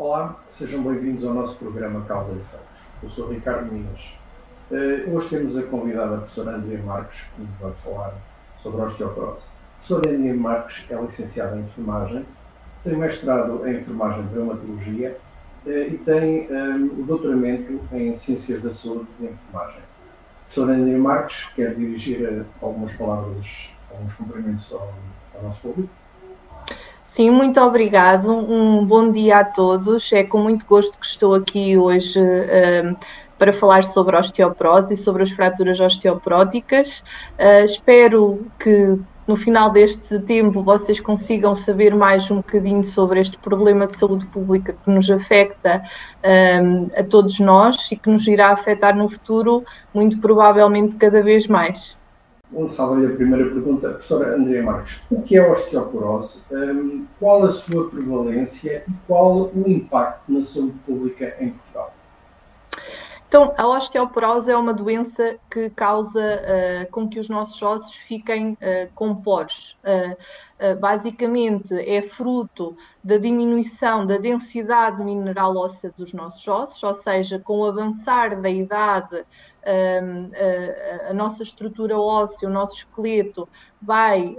Olá, sejam bem-vindos ao nosso programa Causa e Efeitos. Eu sou Ricardo Minas. Hoje temos a convidada a professora Andrea Marques, que nos vai falar sobre a osteoporose. A professora Andrea Marques é licenciada em enfermagem, tem mestrado em enfermagem e reumatologia e tem o doutoramento em ciências da saúde e enfermagem. A professora Andrea Marques quer dirigir algumas palavras, alguns cumprimentos ao nosso público. Sim, muito obrigado. Um bom dia a todos. É com muito gosto que estou aqui hoje para falar sobre a osteoporose e sobre as fraturas osteoporóticas. Espero que no final deste tempo vocês consigam saber mais um bocadinho sobre este problema de saúde pública que nos afeta a todos nós e que nos irá afetar no futuro, muito provavelmente cada vez mais. Lançava-lhe a primeira pergunta, professora Andrea Marques, o que é a osteoporose, qual a sua prevalência e qual o impacto na saúde pública em Portugal? Então, a osteoporose é uma doença que causa com que os nossos ossos fiquem com poros. Basicamente, é fruto da diminuição da densidade mineral óssea dos nossos ossos, ou seja, com o avançar da idade, a nossa estrutura óssea, o nosso esqueleto, vai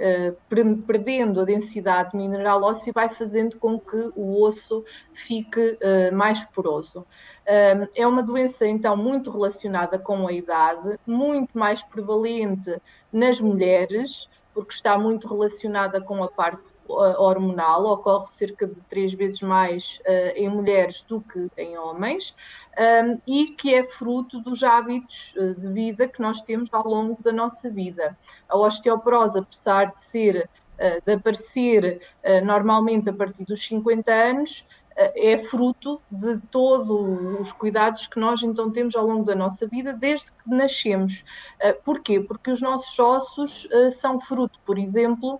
perdendo a densidade mineral óssea e vai fazendo com que o osso fique mais poroso. É uma doença, então, muito relacionada com a idade, muito mais prevalente nas mulheres, porque está muito relacionada com a parte hormonal, ocorre cerca de 3 vezes mais em mulheres do que em homens, e que é fruto dos hábitos de vida que nós temos ao longo da nossa vida. A osteoporose, apesar de aparecer normalmente a partir dos 50 anos, é fruto de todos os cuidados que nós então temos ao longo da nossa vida, desde que nascemos. Porquê? Porque os nossos ossos são fruto, por exemplo,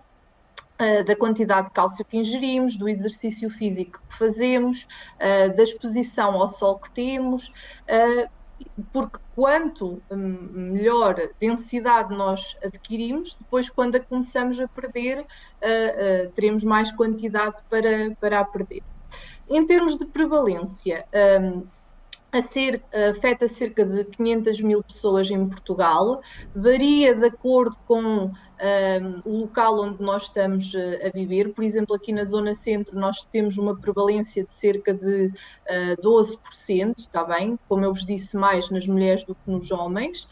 da quantidade de cálcio que ingerimos, do exercício físico que fazemos, da exposição ao sol que temos, porque quanto melhor densidade nós adquirimos, depois quando a começamos a perder, teremos mais quantidade para a perder. Em termos de prevalência, afeta cerca de 500 mil pessoas em Portugal, varia de acordo com o local onde nós estamos a viver. Por exemplo, aqui na zona centro nós temos uma prevalência de cerca de 12%, está bem? Como eu vos disse, mais nas mulheres do que nos homens.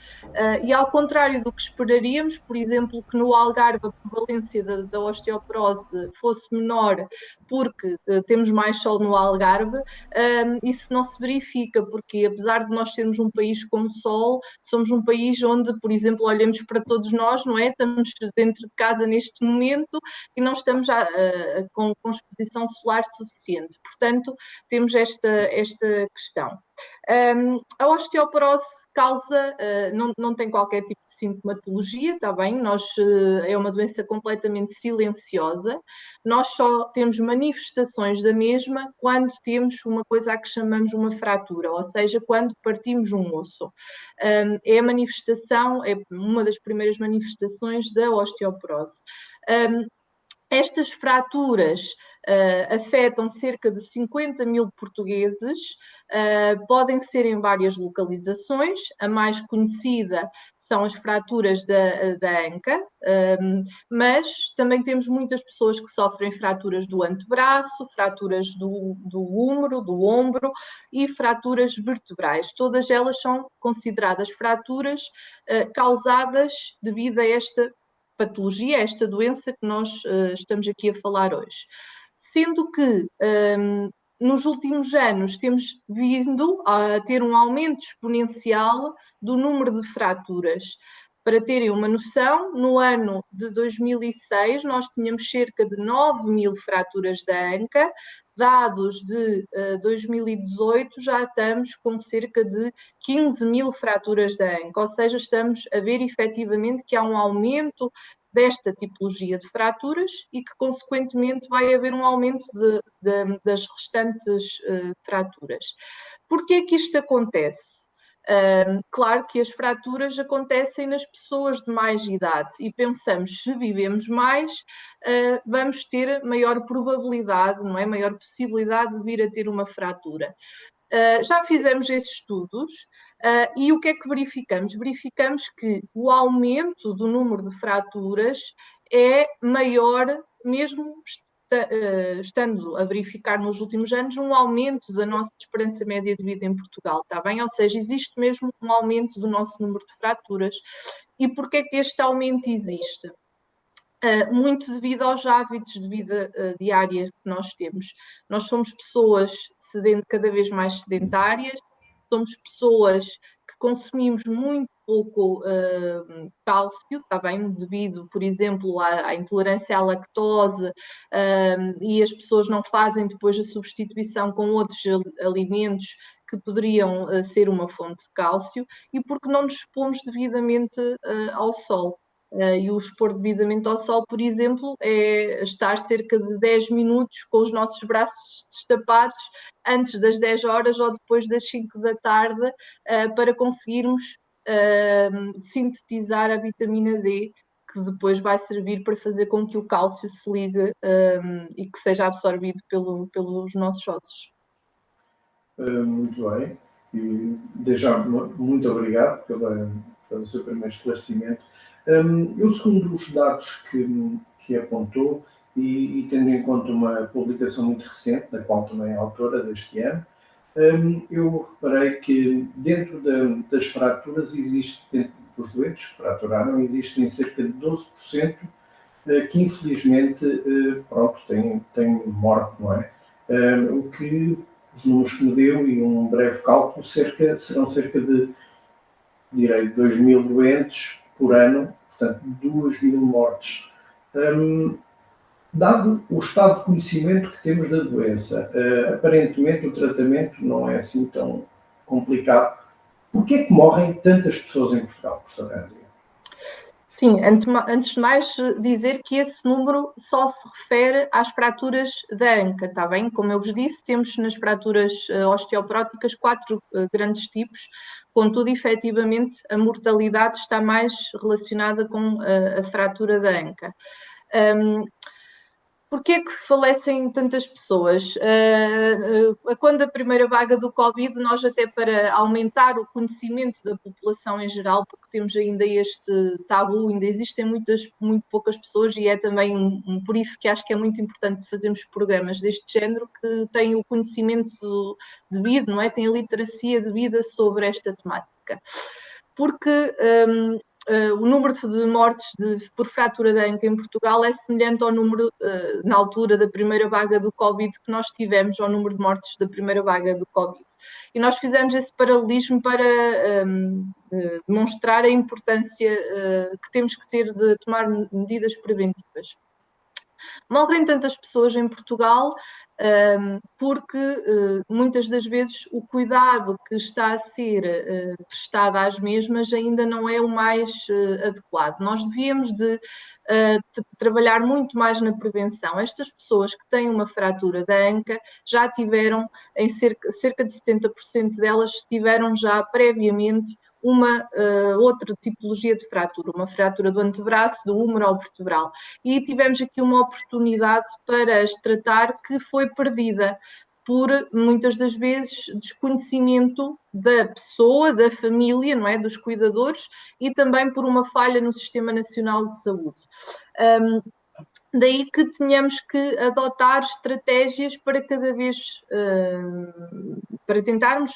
E ao contrário do que esperaríamos, por exemplo, que no Algarve a prevalência da osteoporose fosse menor porque temos mais sol no Algarve, isso não se verifica, porque apesar de nós sermos um país com sol, somos um país onde, por exemplo, olhamos para todos nós, não é? Estamos dentro de casa neste momento e não estamos com exposição solar suficiente. Portanto, temos esta questão. A osteoporose causa, não tem qualquer tipo de sintomatologia, está bem? É uma doença completamente silenciosa. Nós só temos manifestações da mesma quando temos uma coisa a que chamamos uma fratura, ou seja, quando partimos um osso. É a manifestação, é uma das primeiras manifestações da osteoporose. Estas fraturas afetam cerca de 50 mil portugueses, podem ser em várias localizações. A mais conhecida são as fraturas da anca, mas também temos muitas pessoas que sofrem fraturas do antebraço, fraturas do húmero, do ombro e fraturas vertebrais. Todas elas são consideradas fraturas causadas devido a esta patologia, esta doença que nós estamos aqui a falar hoje. Sendo que nos últimos anos temos vindo a ter um aumento exponencial do número de fraturas. Para terem uma noção, no ano de 2006 nós tínhamos cerca de 9.000 fraturas da anca, dados de 2018 já estamos com cerca de 15.000 fraturas da anca, ou seja, estamos a ver efetivamente que há um aumento desta tipologia de fraturas e que, consequentemente, vai haver um aumento das restantes fraturas. Porquê é que isto acontece? Claro que as fraturas acontecem nas pessoas de mais idade e pensamos, se vivemos mais, vamos ter maior probabilidade, não é? Maior possibilidade de vir a ter uma fratura. Já fizemos esses estudos e o que é que verificamos? Verificamos que o aumento do número de fraturas é maior, mesmo estando a verificar nos últimos anos um aumento da nossa esperança média de vida em Portugal, está bem? Ou seja, existe mesmo um aumento do nosso número de fraturas. E porquê é que este aumento existe? Muito devido aos hábitos de vida diária que nós temos. Nós somos pessoas cada vez mais sedentárias, somos pessoas que consumimos muito pouco cálcio, está bem? Devido, por exemplo, à intolerância à lactose, e as pessoas não fazem depois a substituição com outros alimentos que poderiam ser uma fonte de cálcio, e porque não nos expomos devidamente ao sol. E o expor devidamente ao sol, por exemplo, é estar cerca de 10 minutos com os nossos braços destapados antes das 10 horas ou depois das 5 da tarde para conseguirmos sintetizar a vitamina D, que depois vai servir para fazer com que o cálcio se ligue e que seja absorvido pelos nossos ossos. Muito bem. E desde já, muito obrigado pelo seu primeiro esclarecimento. Eu, segundo os dados que apontou, e tendo em conta uma publicação muito recente, da qual também é autora deste ano, eu reparei que dentro das fraturas existe, dentro dos doentes que fraturaram, existem cerca de 12% que infelizmente pronto, tem morte, não é? O que os números que me deu e um breve cálculo serão cerca de, direi, 2.000 doentes por ano, portanto 2.000 mortes. Dado o estado de conhecimento que temos da doença, aparentemente o tratamento não é assim tão complicado. Por que é que morrem tantas pessoas em Portugal, professor André? Sim, antes de mais dizer que esse número só se refere às fraturas da anca, está bem? Como eu vos disse, temos nas fraturas osteoporóticas 4 grandes tipos, contudo, efetivamente, a mortalidade está mais relacionada com a fratura da anca. Porquê é que falecem tantas pessoas? Quando a primeira vaga do Covid, nós até para aumentar o conhecimento da população em geral, porque temos ainda este tabu, ainda existem muito poucas pessoas e é também por isso que acho que é muito importante fazermos programas deste género que têm o conhecimento devido, não é? Têm a literacia devida sobre esta temática. Porque o número de mortes por fratura da anca em Portugal é semelhante ao número, na altura da primeira vaga do Covid, que nós tivemos, ao número de mortes da primeira vaga do Covid. E nós fizemos esse paralelismo para demonstrar a importância que temos que ter de tomar medidas preventivas. Morrem tantas pessoas em Portugal porque muitas das vezes o cuidado que está a ser prestado às mesmas ainda não é o mais adequado. Nós devíamos de trabalhar muito mais na prevenção. Estas pessoas que têm uma fratura da anca já tiveram, em cerca de 70% delas, tiveram já previamente uma outra tipologia de fratura, uma fratura do antebraço, do húmero vertebral. E tivemos aqui uma oportunidade para as tratar que foi perdida por, muitas das vezes, desconhecimento da pessoa, da família, não é? Dos cuidadores, e também por uma falha no Sistema Nacional de Saúde. Daí que tenhamos que adotar estratégias para cada vez, para tentarmos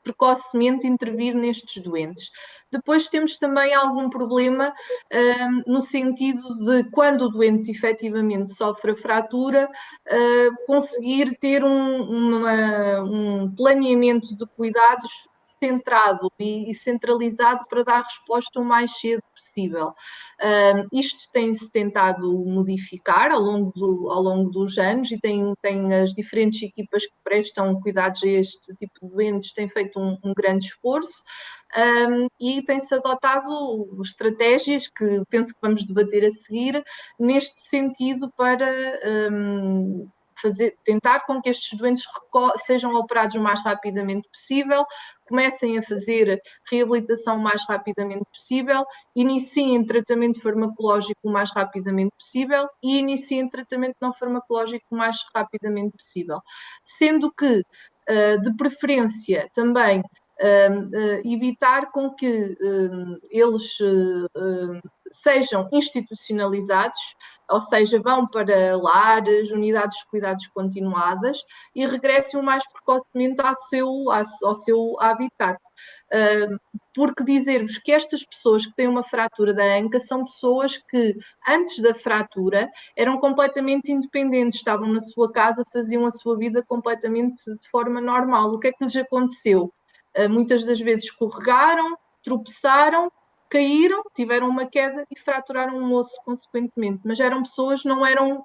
precocemente intervir nestes doentes. Depois temos também algum problema no sentido de, quando o doente efetivamente sofre a fratura, conseguir ter um planeamento de cuidados centrado e centralizado para dar resposta o mais cedo possível. Isto tem-se tentado modificar ao longo dos anos e tem as diferentes equipas que prestam cuidados a este tipo de doentes têm feito um grande esforço. E tem-se adotado estratégias que penso que vamos debater a seguir neste sentido para tentar com que estes doentes sejam operados o mais rapidamente possível, comecem a fazer reabilitação o mais rapidamente possível, iniciem tratamento farmacológico o mais rapidamente possível e iniciem tratamento não farmacológico o mais rapidamente possível. Sendo que, de preferência, também evitar com que eles sejam institucionalizados, ou seja, vão para lares, unidades de cuidados continuadas e regressem o mais precocemente ao seu habitat. Porque dizer-vos que estas pessoas que têm uma fratura da anca são pessoas que, antes da fratura, eram completamente independentes, estavam na sua casa, faziam a sua vida completamente de forma normal. O que é que lhes aconteceu? Muitas das vezes escorregaram, tropeçaram, caíram, tiveram uma queda e fraturaram um osso consequentemente, mas eram pessoas, não eram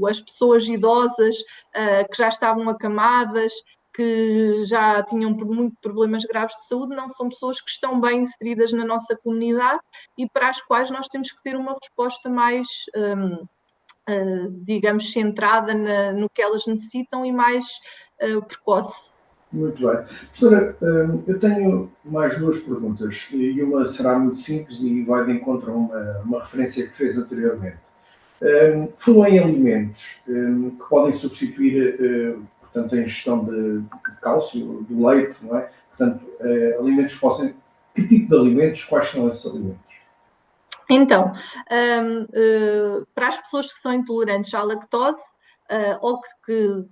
as pessoas idosas que já estavam acamadas, que já tinham muitos problemas graves de saúde, não são pessoas que estão bem inseridas na nossa comunidade e para as quais nós temos que ter uma resposta mais, digamos, centrada no que elas necessitam e mais precoce. Muito bem. Professora, eu tenho mais duas perguntas e uma será muito simples e vai de encontro a uma referência que fez anteriormente. Falou em alimentos que podem substituir, portanto, a ingestão de cálcio, do leite, não é? Portanto, alimentos que possam... Que tipo de alimentos? Quais são esses alimentos? Então, para as pessoas que são intolerantes à lactose, ou que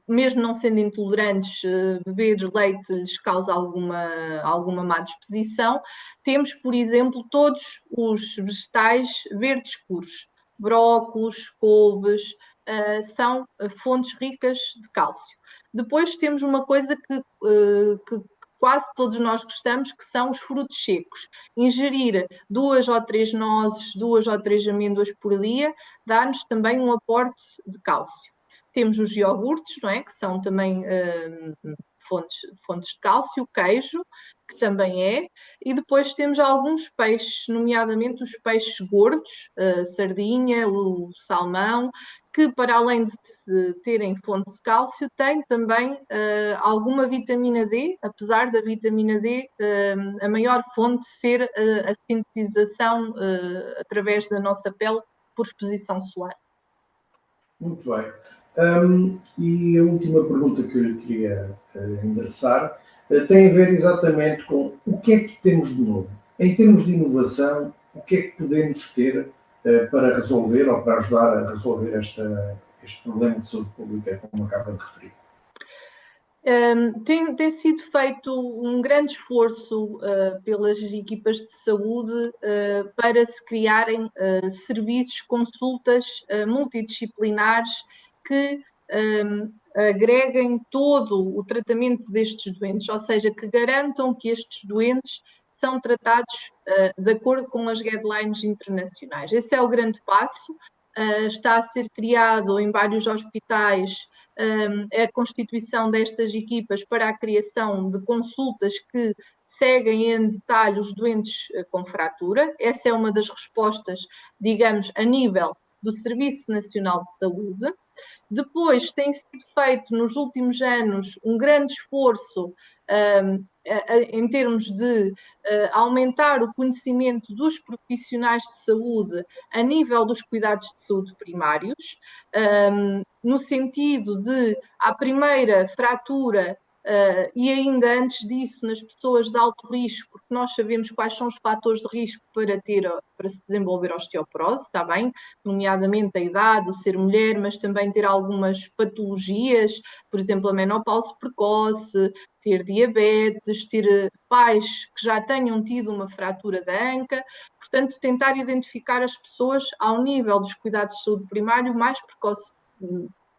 mesmo não sendo intolerantes, beber leite lhes causa alguma má disposição, temos, por exemplo, todos os vegetais verdes escuros, brócolos, couves, são fontes ricas de cálcio. Depois temos uma coisa que quase todos nós gostamos, que são os frutos secos. Ingerir 2 ou 3 nozes, 2 ou 3 amêndoas por dia, dá-nos também um aporte de cálcio. Temos os iogurtes, não é? Que são também fontes de cálcio, queijo, que também é, e depois temos alguns peixes, nomeadamente os peixes gordos, a sardinha, o salmão, que para além de terem fonte de cálcio, têm também alguma vitamina D, apesar da vitamina D, a maior fonte ser a sintetização através da nossa pele por exposição solar. Muito bem. E a última pergunta que eu lhe queria endereçar tem a ver exatamente com o que é que temos de novo. Em termos de inovação, o que é que podemos ter para resolver ou para ajudar a resolver este problema de saúde pública, como acaba de referir? Tem sido feito um grande esforço pelas equipas de saúde para se criarem serviços, consultas multidisciplinares que agreguem todo o tratamento destes doentes, ou seja, que garantam que estes doentes são tratados de acordo com as guidelines internacionais. Esse é o grande passo. Está a ser criado em vários hospitais a constituição destas equipas para a criação de consultas que seguem em detalhe os doentes com fratura. Essa é uma das respostas, digamos, a nível do Serviço Nacional de Saúde. Depois tem sido feito nos últimos anos um grande esforço em termos de aumentar o conhecimento dos profissionais de saúde a nível dos cuidados de saúde primários, no sentido de, à primeira fratura, e ainda antes disso nas pessoas de alto risco, porque nós sabemos quais são os fatores de risco para se desenvolver osteoporose, está bem? Nomeadamente a idade, o ser mulher, mas também ter algumas patologias, por exemplo, a menopausa precoce, ter diabetes, ter pais que já tenham tido uma fratura da anca. Portanto, tentar identificar as pessoas ao nível dos cuidados de saúde primário o mais precoce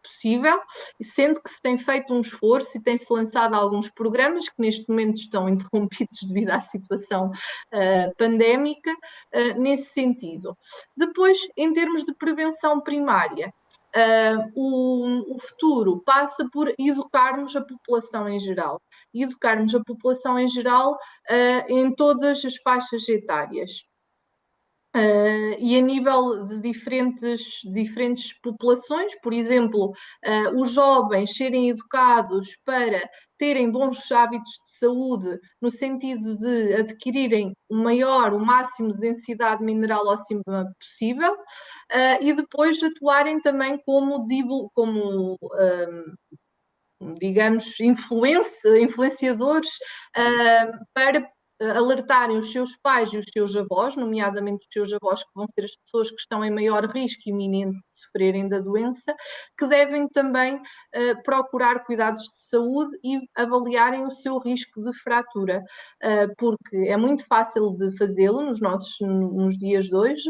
possível, e sendo que se tem feito um esforço e tem-se lançado alguns programas que neste momento estão interrompidos devido à situação pandémica, nesse sentido. Depois, em termos de prevenção primária, o futuro passa por educarmos a população em geral. Educarmos a população em geral em todas as faixas etárias. E a nível de diferentes populações, por exemplo, os jovens serem educados para terem bons hábitos de saúde, no sentido de adquirirem o máximo de densidade mineral óssea possível, e depois atuarem também como digamos, influenciadores para alertarem os seus pais e os seus avós, nomeadamente os seus avós, que vão ser as pessoas que estão em maior risco iminente de sofrerem da doença, que devem também procurar cuidados de saúde e avaliarem o seu risco de fratura, porque é muito fácil de fazê-lo nos dias de hoje,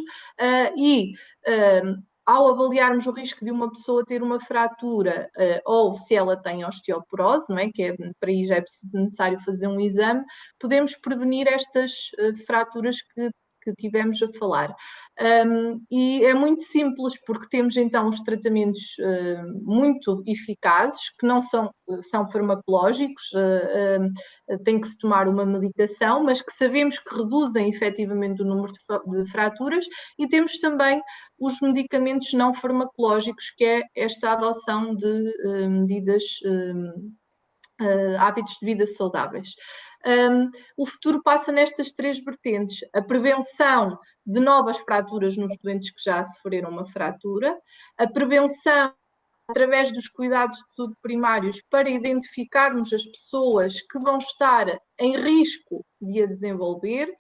ao avaliarmos o risco de uma pessoa ter uma fratura ou se ela tem osteoporose, não é? Para isso já é necessário fazer um exame, podemos prevenir estas fraturas que tivemos a falar. E é muito simples, porque temos então os tratamentos muito eficazes, que não são farmacológicos, tem que se tomar uma medicação, mas que sabemos que reduzem efetivamente o número de fraturas, e temos também os medicamentos não farmacológicos, que é esta adoção de medidas, hábitos de vida saudáveis. O futuro passa nestas três vertentes: a prevenção de novas fraturas nos doentes que já sofreram uma fratura, a prevenção através dos cuidados de saúde primários para identificarmos as pessoas que vão estar em risco de a desenvolver,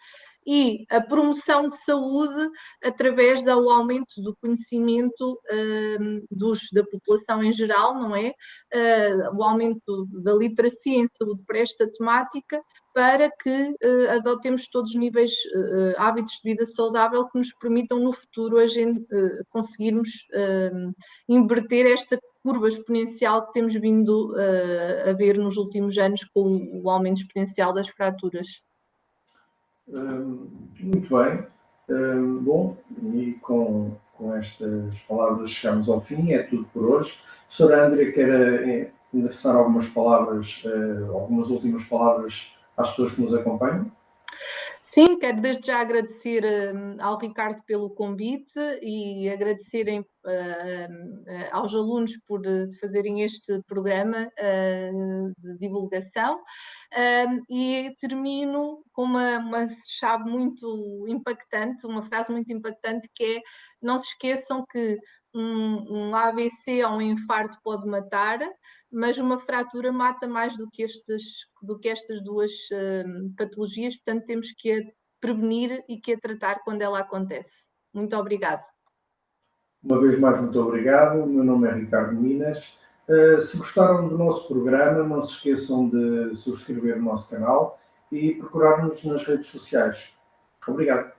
e a promoção de saúde através do aumento do conhecimento da população em geral, não é? O aumento da literacia em saúde para esta temática, para que adotemos todos os níveis hábitos de vida saudável que nos permitam no futuro conseguirmos inverter esta curva exponencial que temos vindo a ver nos últimos anos com o aumento exponencial das fraturas. Muito bem. Bom, e com estas palavras chegamos ao fim, é tudo por hoje. Sra. Andrea, quer endereçar algumas últimas palavras às pessoas que nos acompanham? Sim, quero desde já agradecer ao Ricardo pelo convite e agradecerem aos alunos por fazerem este programa de divulgação, e termino com uma chave muito impactante, uma frase muito impactante, que é: não se esqueçam que um AVC ou um infarto pode matar, mas uma fratura mata mais do que estas duas patologias, portanto temos que a prevenir e que a tratar quando ela acontece. Muito obrigada. Uma vez mais, muito obrigado. O meu nome é Ricardo Minas. Se gostaram do nosso programa, não se esqueçam de subscrever o nosso canal e procurar-nos nas redes sociais. Obrigado.